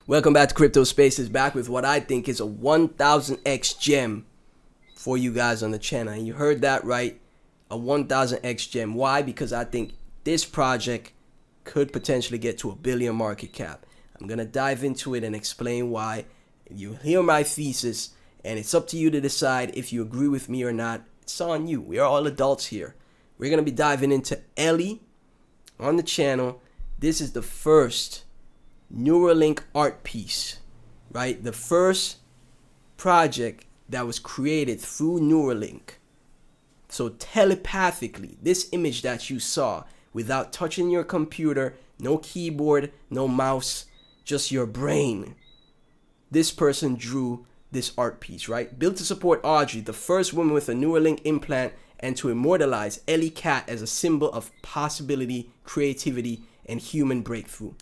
Welcome back to Crypto Spaces, back with what I think is a 1000x gem for you guys on the channel. And you heard that right, a 1000x gem. Why? Because I think this project could potentially get to $1 billion market cap. I'm going to dive into it and explain why. You hear my thesis, and it's up to you to decide if you agree with me or not. It's on you. We are all adults here. We're going to be diving into Ellie on the channel. This is the first Neuralink art piece, right? The first project that was created through Neuralink. So telepathically, this image that you saw without touching your computer, no keyboard, no mouse, just your brain. This person drew this art piece, right? Built to support Audrey, the first woman with a Neuralink implant, and to immortalize Ellie Cat as a symbol of possibility, creativity, and human breakthrough.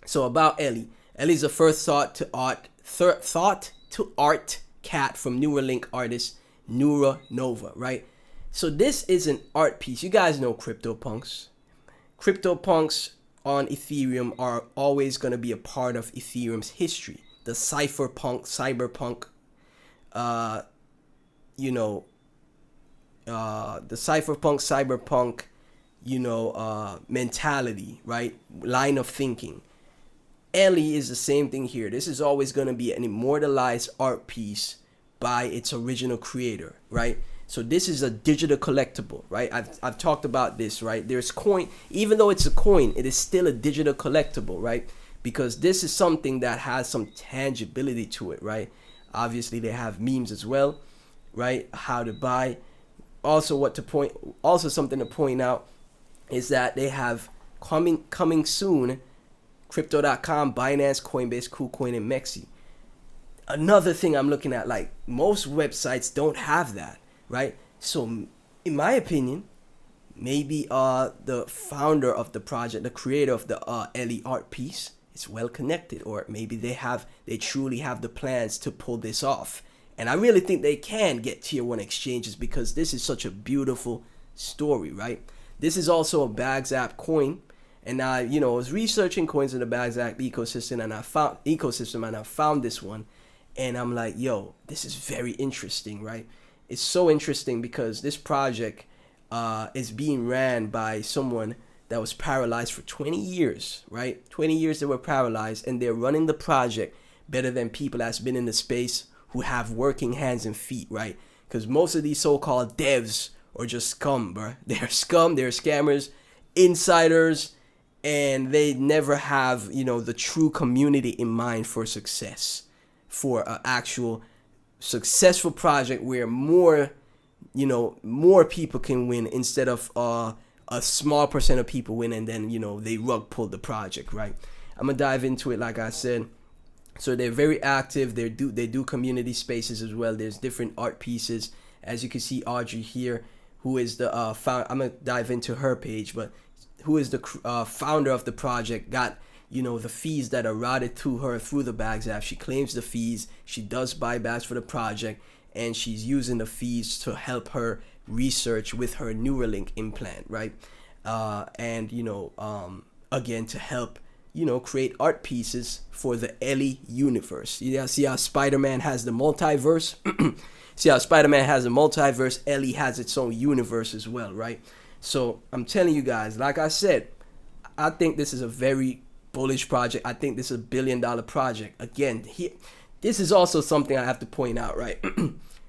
So about Ellie. Ellie's the first thought to art cat from Neuralink artist Nova, right? So this is an art piece. You guys know CryptoPunks. CryptoPunks on Ethereum are always going to be a part of Ethereum's history. The cyberpunk, the cyberpunk, mentality, right? Line of thinking. Ellie is the same thing here. This is always going to be an immortalized art piece by its original creator, right? So this is a digital collectible, right? I've talked about this, right? There's coin, even though it's a coin, it is still a digital collectible, right? Because this is something that has some tangibility to it, right? Obviously they have memes as well, right? How to buy. Also something to point out is that they have coming soon, Crypto.com, Binance, Coinbase, KuCoin, and Mexi. Another thing I'm looking at, like most websites don't have that, right? So in my opinion, maybe the founder of the project, the creator of the Ellie art piece is well connected, or maybe they truly have the plans to pull this off. And I really think they can get tier 1 exchanges because this is such a beautiful story, right? This is also a Bags app coin. And I was researching coins in the Bags app ecosystem, and I found this one, and I'm like, yo, this is very interesting, right? It's so interesting because this project is being ran by someone that was paralyzed for 20 years, right? 20 years they were paralyzed, and they're running the project better than people that's been in the space who have working hands and feet, right? Because most of these so-called devs are just scum, bro. They're scum, they're scammers, insiders, and they never have, the true community in mind for success, for an actual successful project where more people can win instead of a small percent of people win, and then, they rug pull the project, right? I'm gonna dive into it, like I said. So they're very active. They do community spaces as well. There's different art pieces. As you can see, Audrey here, who is the founder. I'm gonna dive into her page, but who is the founder of the project, got the fees that are routed to her through the Bags app. She claims the fees. She does buybacks for the project, and she's using the fees to help her research with her Neuralink implant, right? Again, to help create art pieces for the Ellie universe. See how Spider-Man has the multiverse? Ellie has its own universe as well, right? So I'm telling you guys, like I said, I think this is a very bullish project. I think this is $1 billion project. Again, this is also something I have to point out, right?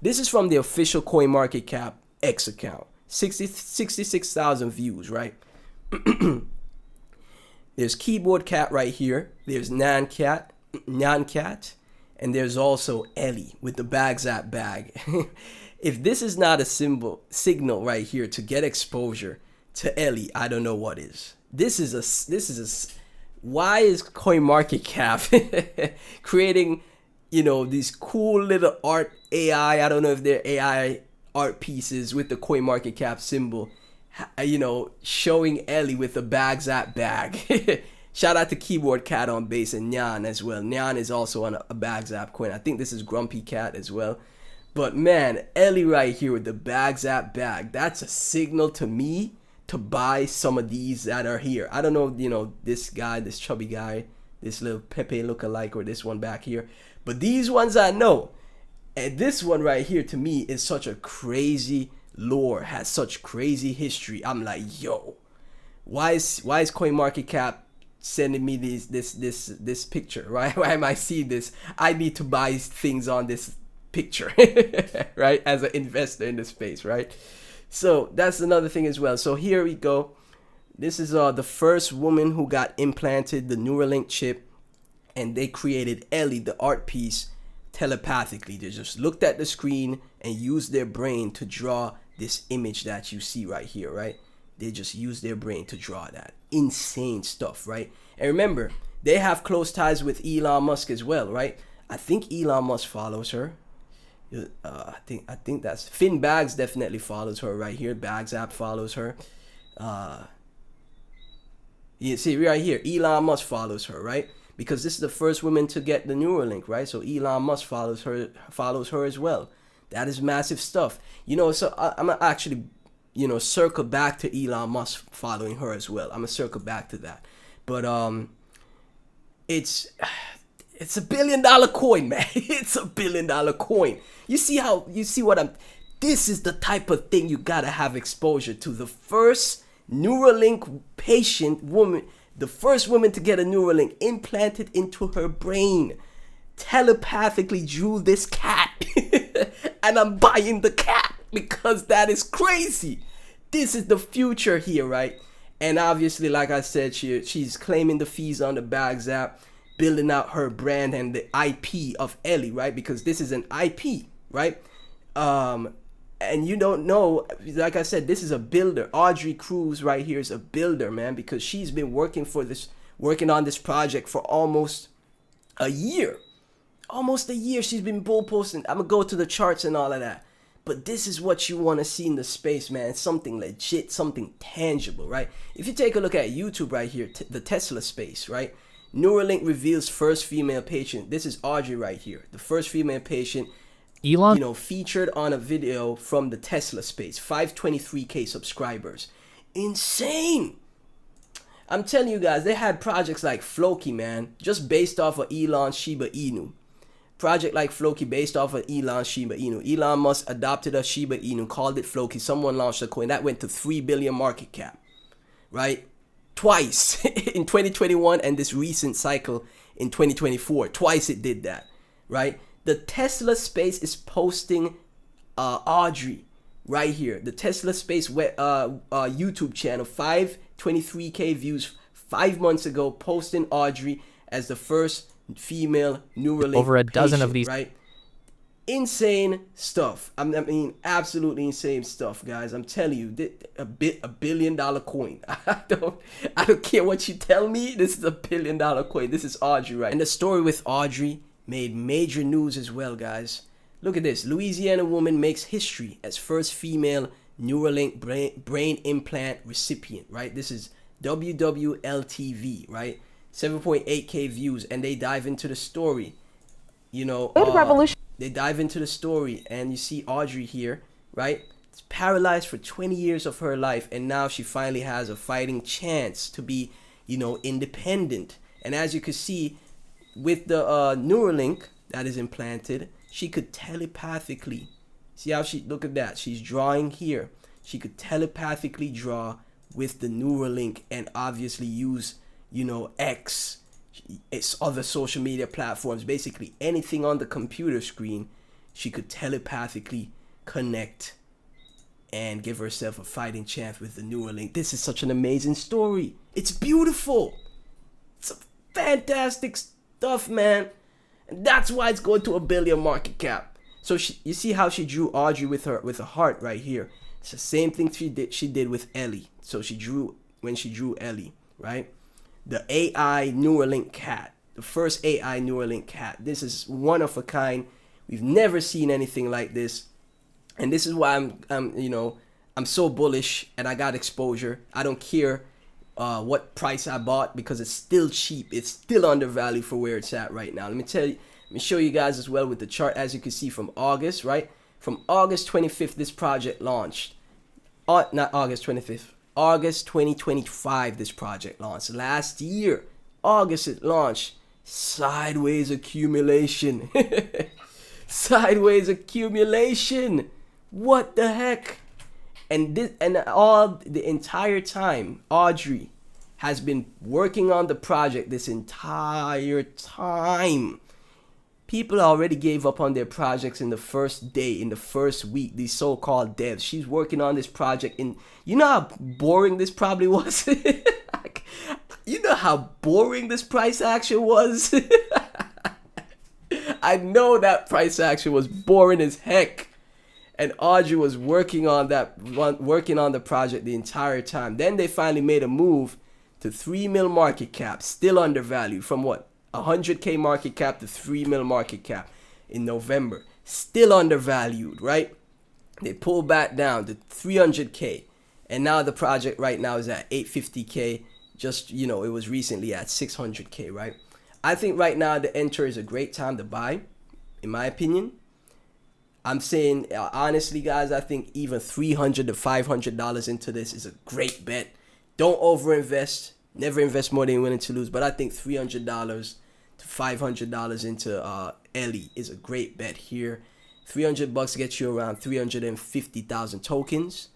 This is from the official CoinMarketCap X account. 66,000 views, right? There's Keyboard Cat right here. There's Nan Cat, and there's also Ellie with the Bags app bag. If this is not a signal right here to get exposure to Ellie, I don't know what is. Why is CoinMarketCap creating, these cool little art AI? I don't know if they're AI art pieces with the CoinMarketCap symbol, showing Ellie with the Bags app bag. Shout out to Keyboard Cat on base and Nyan as well. Nyan is also on a Bags app coin. I think this is Grumpy Cat as well. But man, Ellie right here with the Bags app bag, that's a signal to me to buy some of these that are here. I don't know, this guy, this chubby guy, this little Pepe lookalike, or this one back here. But these ones I know. And this one right here, to me, is such a crazy lore, has such crazy history. I'm like, yo, why is CoinMarketCap sending me this picture, right? Why am I seeing this? I need to buy things on this picture, right? As an investor in the space, right? So that's another thing as well. So here we go. This is the first woman who got implanted the Neuralink chip, and they created Ellie, the art piece, telepathically. They just looked at the screen and used their brain to draw this image that you see right here, right? They just used their brain to draw that. Insane stuff, right? And remember, they have close ties with Elon Musk as well, right? I think Elon Musk follows her. I think that's Finn Bags definitely follows her right here. Bags app follows her. You see right here, Elon Musk follows her, right? Because this is the first woman to get the Neuralink, right? So Elon Musk follows her as well. That is massive stuff. You know, so I'm gonna actually, you know, circle back to Elon Musk following her as well. I'm gonna circle back to that. But it's $1 billion coin, man. It's $1 billion coin. You see what I'm, this is the type of thing you gotta have exposure to. The first Neuralink patient woman, the first woman to get a Neuralink implanted into her brain, telepathically drew this cat. And I'm buying the cat because that is crazy. This is the future here, right? And obviously, like I said, she's claiming the fees on the Bags app, building out her brand and the IP of Ellie, right? Because this is an IP, right? And you don't know, like I said, this is a builder. Audrey Cruz right here is a builder, man, because she's been working on this project for almost a year. Almost a year she's been bull posting. I'm gonna go to the charts and all of that. But this is what you want to see in the space, man. Something legit, something tangible, right? If you take a look at YouTube right here, the Tesla space, right? Neuralink reveals first female patient. This is Audrey right here, the first female patient, Elon, you know, featured on a video from the Tesla space. 523K subscribers. Insane. I'm telling you guys, they had projects like Floki, man, just based off of Elon Shiba Inu. Project like Floki based off of Elon Shiba Inu. Elon Musk adopted a Shiba Inu, called it Floki. Someone launched a coin that went to 3 billion market cap, right? Twice in 2021 and this recent cycle in 2024. Twice it did that, right? The Tesla space is posting Audrey right here. The Tesla space YouTube channel, 523K views 5 months ago, posting Audrey as the first female Neuralink over a dozen patient, of these, right? Insane stuff. I mean, absolutely insane stuff, guys. I'm telling you, $1 billion coin. I don't care what you tell me. This is $1 billion coin. This is Audrey, right? And the story with Audrey made major news as well, guys. Look at this. Louisiana woman makes history as first female Neuralink brain implant recipient, right? This is WWLTV, right? 7.8K views, and they dive into the story. You know, they dive into the story, and you see Audrey here, right? It's paralyzed for 20 years of her life, and now she finally has a fighting chance to be, you know, independent. And as you can see, with the Neuralink that is implanted, she could telepathically, see how she, look at that, she's drawing here. She could telepathically draw with the Neuralink and obviously use, you know, X, it's other social media platforms, basically anything on the computer screen, she could telepathically connect and give herself a fighting chance with the Neuralink. This is such an amazing story. It's beautiful. It's fantastic stuff, man. And that's why it's going to $1 billion market cap. So you see how she drew Audrey with a heart right here. It's the same thing she did with Ellie. So she drew Ellie, right? The AI Neuralink cat, the first AI Neuralink cat. This is one of a kind. We've never seen anything like this, and this is why I'm so bullish and I got exposure. I don't care what price I bought because it's still cheap. It's still undervalued for where it's at right now. Let me show you guys as well with the chart. As you can see from August, right? From August 25th, this project launched. Not August 25th. August 2025, this project launched last year. August it launched. Sideways accumulation. Sideways accumulation. What the heck? And the entire time, Audrey has been working on the project this entire time. People already gave up on their projects in the first day, in the first week, these so-called devs. She's working on this project, and you know how boring this probably was? You know how boring this price action was? I know that price action was boring as heck. And Audrey was working on the project the entire time. Then they finally made a move to 3 mil market cap, still undervalued from what? 100K market cap to 3 mil market cap in November. Still undervalued, right? They pulled back down to 300K. And now the project right now is at 850K. Just, you know, it was recently at 600K, right? I think right now the enter is a great time to buy, in my opinion. I'm saying, honestly, guys, I think even $300 to $500 into this is a great bet. Don't overinvest. Never invest more than you're willing to lose. But I think $300 to $500 into Ellie is a great bet here. $300 gets you around 350,000 tokens.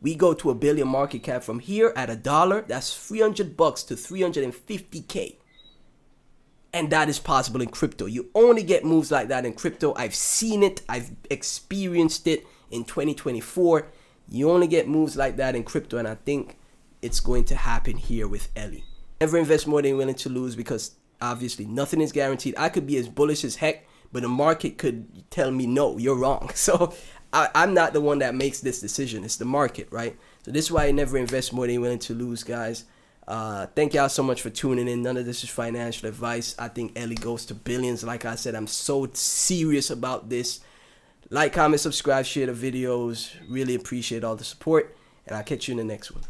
We go to $1 billion market cap from here at $1. That's $300 to 350K. And that is possible in crypto. You only get moves like that in crypto. I've seen it. I've experienced it in 2024. You only get moves like that in crypto. And I think it's going to happen here with Ellie. Never invest more than you're willing to lose, because obviously nothing is guaranteed. I could be as bullish as heck, but the market could tell me, no, you're wrong. So I'm not the one that makes this decision. It's the market, right? So this is why I never invest more than you're willing to lose, guys. Thank y'all so much for tuning in. None of this is financial advice. I think Ellie goes to billions. Like I said, I'm so serious about this. Like, comment, subscribe, share the videos. Really appreciate all the support, and I'll catch you in the next one.